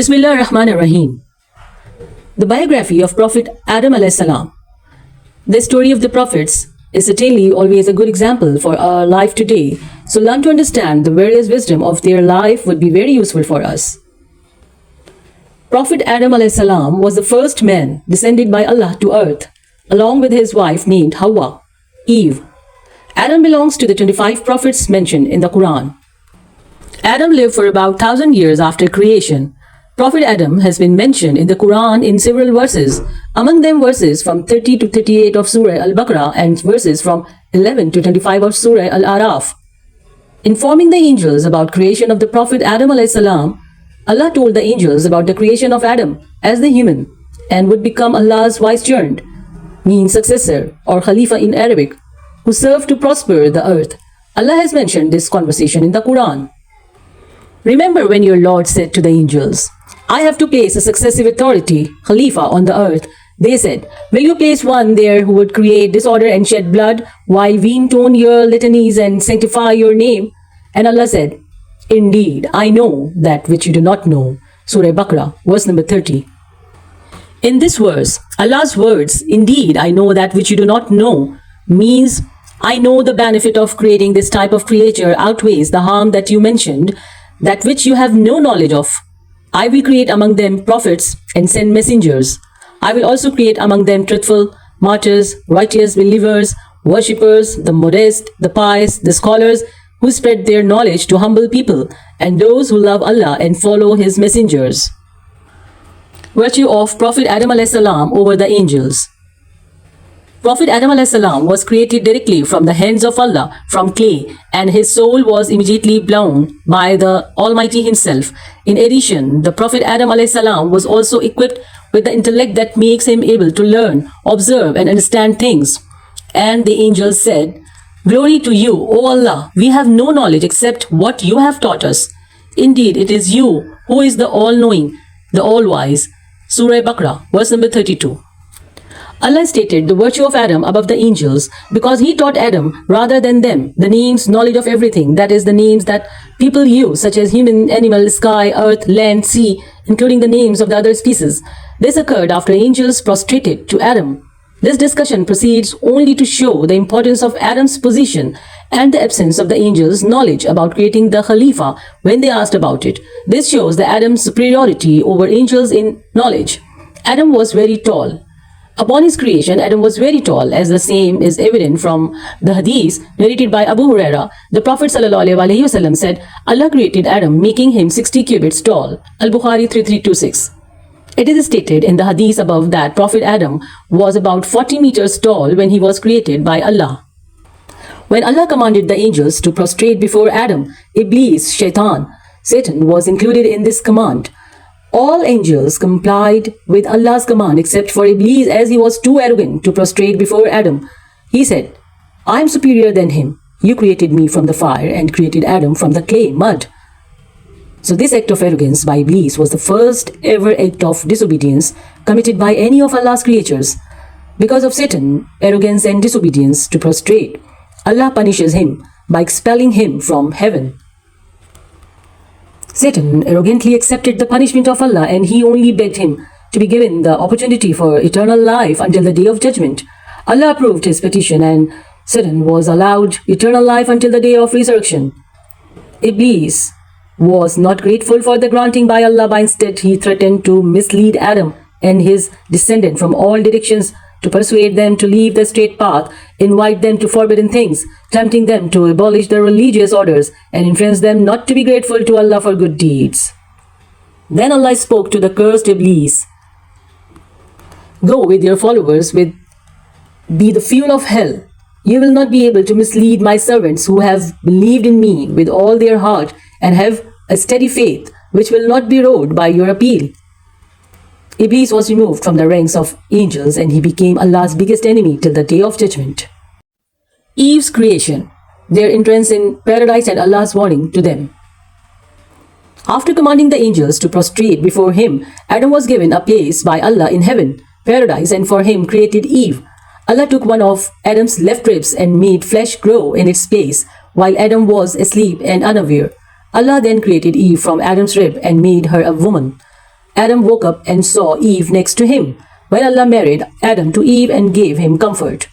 Bismillah ar-Rahman ar-Rahim. The biography of Prophet Adam alayhi salam. The story of the prophets is certainly always a good example for our life today. So learn to understand the various wisdom of their life would be very useful for us. Prophet Adam alayhi salam was the first man descended by Allah to earth, along with his wife named Hawa, Eve. Adam belongs to the 25 prophets mentioned in the Quran. Adam lived for about 1,000 years after creation. Prophet Adam has been mentioned in the Quran in several verses, among them verses from 30 to 38 of Surah Al-Baqarah and verses from 11 to 25 of Surah Al-Araf. Informing the angels about creation of the Prophet Adam alayhi salam, Allah told the angels about the creation of Adam as the human and would become Allah's vicegerent, means successor or Khalifa in Arabic, who served to prosper the earth. Allah has mentioned this conversation in the Quran. Remember when your Lord said to the angels, I have to place a successive authority, Khalifa, on the earth. They said, will you place one there who would create disorder and shed blood while we intone your litanies and sanctify your name? And Allah said, indeed, I know that which you do not know. Surah Baqarah, verse number 30. In this verse, Allah's words, indeed, I know that which you do not know, means I know the benefit of creating this type of creature outweighs the harm that you mentioned, that which you have no knowledge of. I will create among them prophets and send messengers. I will also create among them truthful, martyrs, righteous believers, worshippers, the modest, the pious, the scholars, who spread their knowledge to humble people, and those who love Allah and follow His messengers. Virtue of Prophet Adam alayhi salam over the angels. Prophet Adam alayhi salam was created directly from the hands of Allah from clay, and his soul was immediately blown by the Almighty Himself. In addition, the Prophet Adam alayhi salam was also equipped with the intellect that makes him able to learn, observe and understand things. And the angels said, Glory to you, O Allah, we have no knowledge except what you have taught us. Indeed, it is you who is the all-knowing, the all-wise. Surah Baqarah, verse number 32. Allah stated the virtue of Adam above the angels because he taught Adam rather than them the names, knowledge of everything, that is the names that people use such as human, animal, sky, earth, land, sea, including the names of the other species. This occurred after angels prostrated to Adam. This discussion proceeds only to show the importance of Adam's position and the absence of the angels' knowledge about creating the Khalifa when they asked about it. This shows the Adam's superiority over angels in knowledge. Adam was very tall. Upon his creation, Adam was very tall, as the same is evident from the hadith narrated by Abu Huraira. The Prophet ﷺ said, Allah created Adam, making him 60 cubits tall. Al-Bukhari 3326. It is stated in the hadith above that Prophet Adam was about 40 meters tall when he was created by Allah. When Allah commanded the angels to prostrate before Adam, Iblis, Satan was included in this command. All angels complied with Allah's command except for Iblis, as he was too arrogant to prostrate before Adam. He said, I am superior than him. You created me from the fire and created Adam from the clay, mud. So this act of arrogance by Iblis was the first ever act of disobedience committed by any of Allah's creatures. Because of Satan, arrogance and disobedience to prostrate, Allah punishes him by expelling him from heaven. Satan arrogantly accepted the punishment of Allah, and he only begged him to be given the opportunity for eternal life until the day of judgment. Allah approved his petition, and Satan was allowed eternal life until the day of resurrection. Iblis was not grateful for the granting by Allah, but instead he threatened to mislead Adam and his descendant from all directions, to persuade them to leave the straight path, invite them to forbidden things, tempting them to abolish the religious orders, and influence them not to be grateful to Allah for good deeds. Then Allah spoke to the cursed Iblis, Go with your followers, be the fuel of hell. You will not be able to mislead my servants who have believed in me with all their heart and have a steady faith, which will not be rowed by your appeal. Iblis was removed from the ranks of angels, and he became Allah's biggest enemy till the day of judgment. Eve's creation, their entrance in paradise and Allah's warning to them. After commanding the angels to prostrate before him, Adam was given a place by Allah in heaven, paradise, and for him created Eve. Allah took one of Adam's left ribs and made flesh grow in its place, while Adam was asleep and unaware. Allah then created Eve from Adam's rib and made her a woman. Adam woke up and saw Eve next to him, when Allah married Adam to Eve and gave him comfort.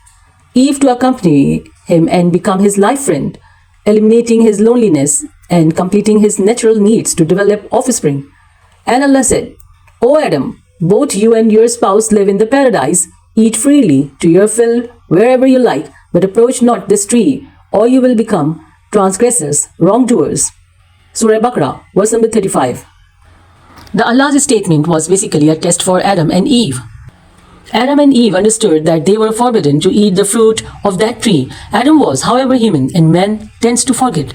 Eve to accompany him and become his life friend, eliminating his loneliness and completing his natural needs to develop offspring. And Allah said, O Adam, both you and your spouse live in the paradise. Eat freely to your fill wherever you like, but approach not this tree, or you will become transgressors, wrongdoers. Surah Baqarah, verse number 35. The Allah's statement was basically a test for Adam and Eve. Adam and Eve understood that they were forbidden to eat the fruit of that tree. Adam was, however, human, and man tends to forget.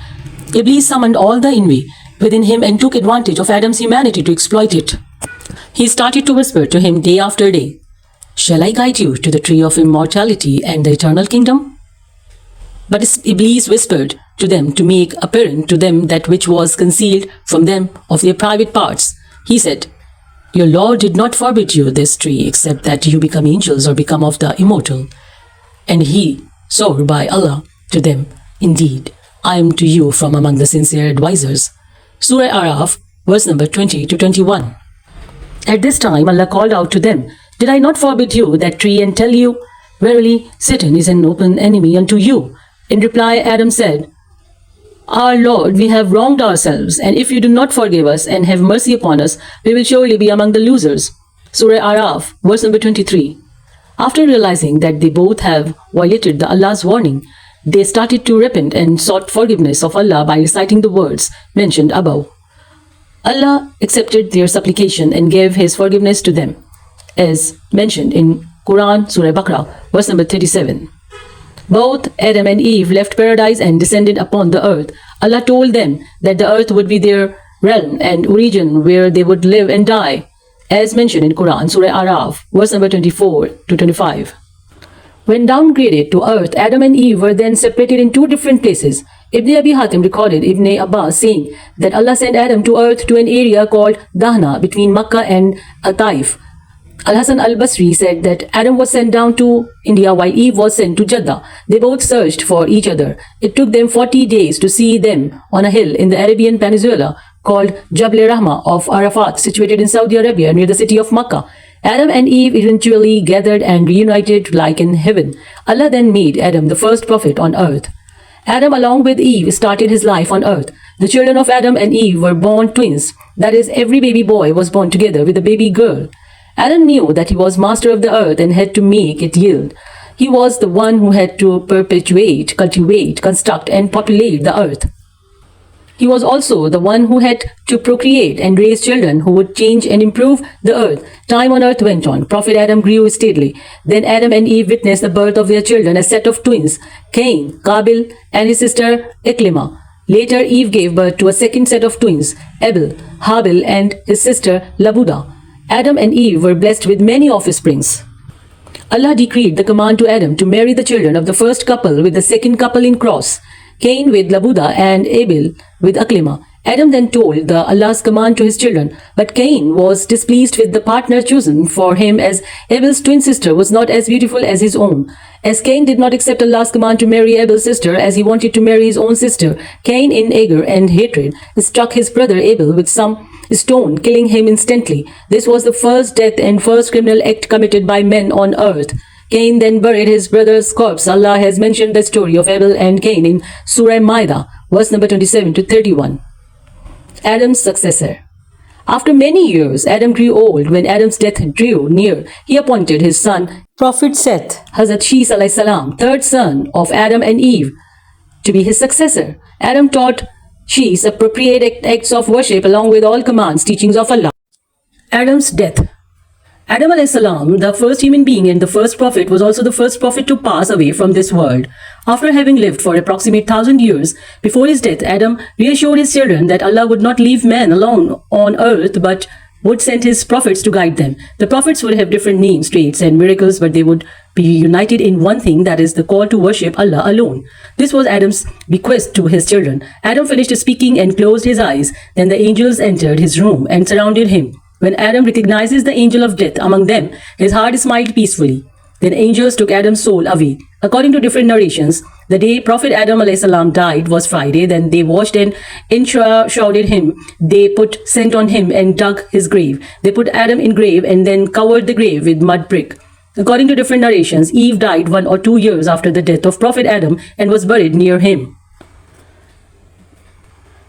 Iblis summoned all the envy within him and took advantage of Adam's humanity to exploit it. He started to whisper to him day after day, "Shall I guide you to the tree of immortality and the eternal kingdom?" But Iblis whispered to them to make apparent to them that which was concealed from them of their private parts. He said, "Your Lord did not forbid you this tree except that you become angels or become of the immortal." And he swore by Allah to them, "Indeed, I am to you from among the sincere advisors." Surah Araf, verse number 20 to 21. At this time, Allah called out to them, "Did I not forbid you that tree and tell you, verily, Satan is an open enemy unto you?" In reply, Adam said, "Our Lord, we have wronged ourselves, and if you do not forgive us and have mercy upon us, we will surely be among the losers." Surah Araf, verse number 23. After realizing that they both have violated the Allah's warning, they started to repent and sought forgiveness of Allah by reciting the words mentioned above. Allah accepted their supplication and gave His forgiveness to them, as mentioned in Quran, Surah Baqarah, verse number 37. Both Adam and Eve left paradise and descended upon the earth. Allah told them that the earth would be their realm and region where they would live and die, as mentioned in Quran, Surah Araf, verse number 24 to 25. When downgraded to earth, Adam and Eve were then separated in two different places. Ibn Abi Hatim recorded Ibn Abbas saying that Allah sent Adam to earth to an area called Dahna between Makkah and Taif. Al-Hasan al-Basri said that Adam was sent down to India while Eve was sent to Jeddah. They both searched for each other. It took them 40 days to see them on a hill in the Arabian Peninsula called Jabal Rahma of Arafat, situated in Saudi Arabia near the city of Makkah. Adam and Eve eventually gathered and reunited like in heaven. Allah then made Adam the first prophet on earth. Adam along with Eve started his life on earth. The children of Adam and Eve were born twins. That is, every baby boy was born together with a baby girl. Adam knew that he was master of the earth and had to make it yield. He was the one who had to perpetuate, cultivate, construct, and populate the earth. He was also the one who had to procreate and raise children who would change and improve the earth. Time on earth went on. Prophet Adam grew steadily. Then Adam and Eve witnessed the birth of their children, a set of twins, Cain, Qabil, and his sister Iklima. Later, Eve gave birth to a second set of twins, Abel, Habil, and his sister Labuda. Adam and Eve were blessed with many offsprings. Allah decreed the command to Adam to marry the children of the first couple with the second couple in cross, Cain with Labuda and Abel with Aklima. Adam then told the Allah's command to his children, but Cain was displeased with the partner chosen for him, as Abel's twin sister was not as beautiful as his own. As Cain did not accept Allah's command to marry Abel's sister as he wanted to marry his own sister, Cain, in anger and hatred, struck his brother Abel with some stone, killing him instantly. This was the first death and first criminal act committed by men on earth. Cain then buried his brother's corpse. Allah has mentioned the story of Abel and Cain in Surah Ma'idah, verse number 27 to 31. Adam's successor. After many years, Adam grew old. When Adam's death drew near, he appointed his son, Prophet Seth, Hazrat Shis alayhi salam, third son of Adam and Eve, to be his successor. Adam taught Shis appropriate acts of worship along with all commands, teachings of Allah. Adam's death. Adam alayhi salam, the first human being and the first prophet, was also the first prophet to pass away from this world. After having lived for approximate 1,000 years, before his death, Adam reassured his children that Allah would not leave man alone on earth, but would send his prophets to guide them. The prophets would have different names, traits, and miracles, but they would be united in one thing, that is the call to worship Allah alone. This was Adam's bequest to his children. Adam finished speaking and closed his eyes. Then the angels entered his room and surrounded him. When Adam recognizes the angel of death among them, his heart smiled peacefully. Then angels took Adam's soul away. According to different narrations, the day Prophet Adam alayhi salam died was Friday. Then they washed and enshrouded him. They put scent on him and dug his grave. They put Adam in grave and then covered the grave with mud brick. According to different narrations, Eve died 1 or 2 years after the death of Prophet Adam and was buried near him.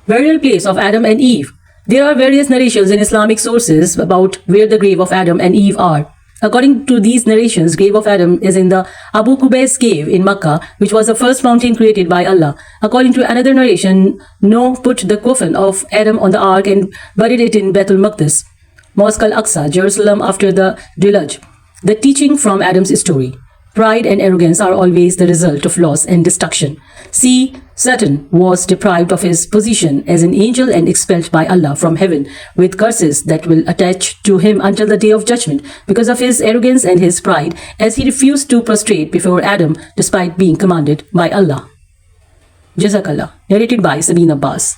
Burial place of Adam and Eve. There are various narrations in Islamic sources about where the grave of Adam and Eve are. According to these narrations, grave of Adam is in the Abu Qubais cave in Makkah, which was the first mountain created by Allah. According to another narration, Noah put the coffin of Adam on the ark and buried it in Baitul Maqdis, Mosque al-Aqsa, Jerusalem after the deluge. The teaching from Adam's story. Pride and arrogance are always the result of loss and destruction. See, Satan was deprived of his position as an angel and expelled by Allah from heaven with curses that will attach to him until the day of judgment because of his arrogance and his pride, as he refused to prostrate before Adam despite being commanded by Allah. Jazakallah. Narrated by Sabeen Abbas.